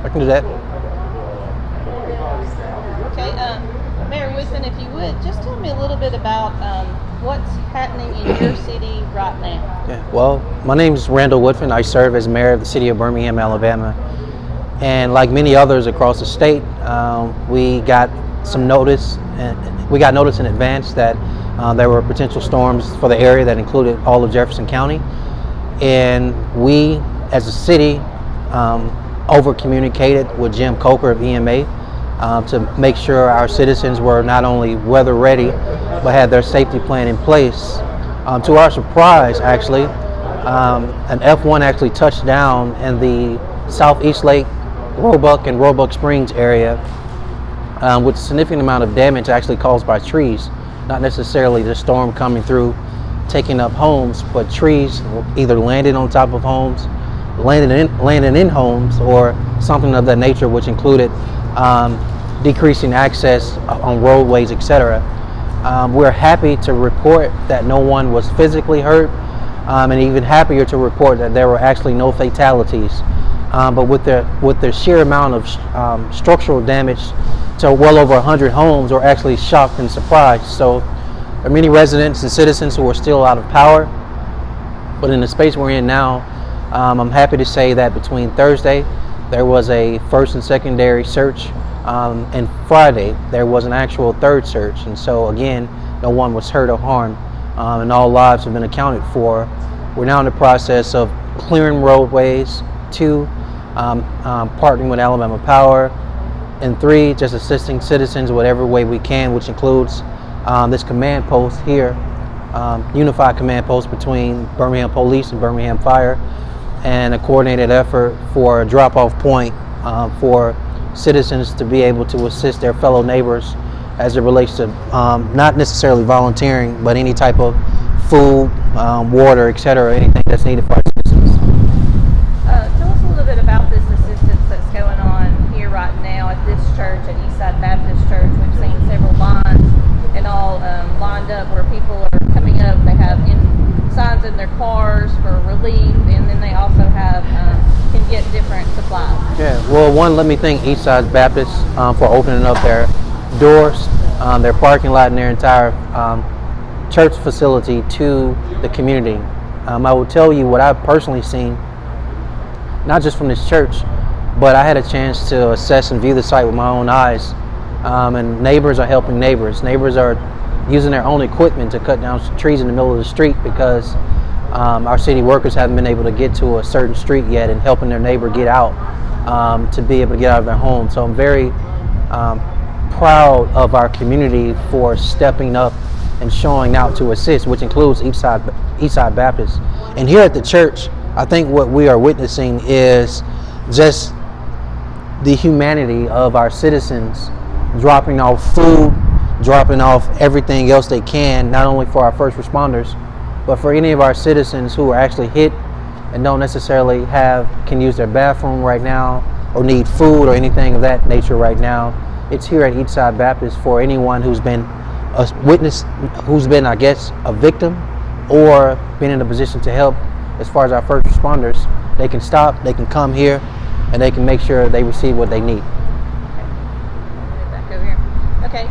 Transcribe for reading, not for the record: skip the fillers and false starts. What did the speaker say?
I can do that. Okay, Mayor Wisman, if you would, just tell me a little bit about what's happening in your city right now. Yeah. Well, my name is Randall Woodfin. I serve as mayor of the city of Birmingham, Alabama. And like many others across the state, we got some notice, and we got notice in advance that there were potential storms for the area that included all of Jefferson County. And we, as a city, over communicated with Jim Coker of EMA to make sure our citizens were not only weather ready, but had their safety plan in place. To our surprise, actually, an F1 actually touched down in the Southeast Lake, Roebuck and Roebuck Springs area, with a significant amount of damage actually caused by trees, not necessarily the storm coming through taking up homes, but trees either landed on top of homes, landing in homes, or something of that nature, which included decreasing access on roadways, etc. We're happy to report that no one was physically hurt, and even happier to report that there were actually no fatalities. But with the sheer amount of structural damage to well over 100 homes, we're actually shocked and surprised. So there are many residents and citizens who are still out of power, but in the space we're in now, I'm happy to say that between Thursday there was a first and secondary search, and Friday there was an actual third search, and so again, no one was hurt or harmed, and all lives have been accounted for. We're now in the process of clearing roadways, 2, partnering with Alabama Power, and 3, just assisting citizens whatever way we can, which includes this command post here, unified command post between Birmingham Police and Birmingham Fire, and a coordinated effort for a drop-off point for citizens to be able to assist their fellow neighbors as it relates to not necessarily volunteering, but any type of food, water, etc., anything that's needed for our citizens. Tell us a little bit about this assistance that's going on here right now at this church, at Eastside Baptist Church. We've seen several lines and all lined up where people are coming up. They have signs in their cars for relief, and then they also have can get different supplies. Yeah, well, one, let me thank Eastside Baptist for opening up their doors, their parking lot, and their entire church facility to the community. I will tell you what I've personally seen, not just from this church, but I had a chance to assess and view the site with my own eyes. And neighbors are helping neighbors. Neighbors are using their own equipment to cut down trees in the middle of the street because our city workers haven't been able to get to a certain street yet, and helping their neighbor get out to be able to get out of their home. So I'm very proud of our community for stepping up and showing out to assist, which includes Eastside Baptist. And here at the church, I think what we are witnessing is just the humanity of our citizens dropping off food, dropping off everything else they can, not only for our first responders, but for any of our citizens who are actually hit and don't necessarily can use their bathroom right now, or need food or anything of that nature right now. It's here at Eastside Baptist for anyone who's been a witness, who's been, I guess, a victim, or been in a position to help. As far as our first responders, they can stop, they can come here, and they can make sure they receive what they need. Back over here. Okay.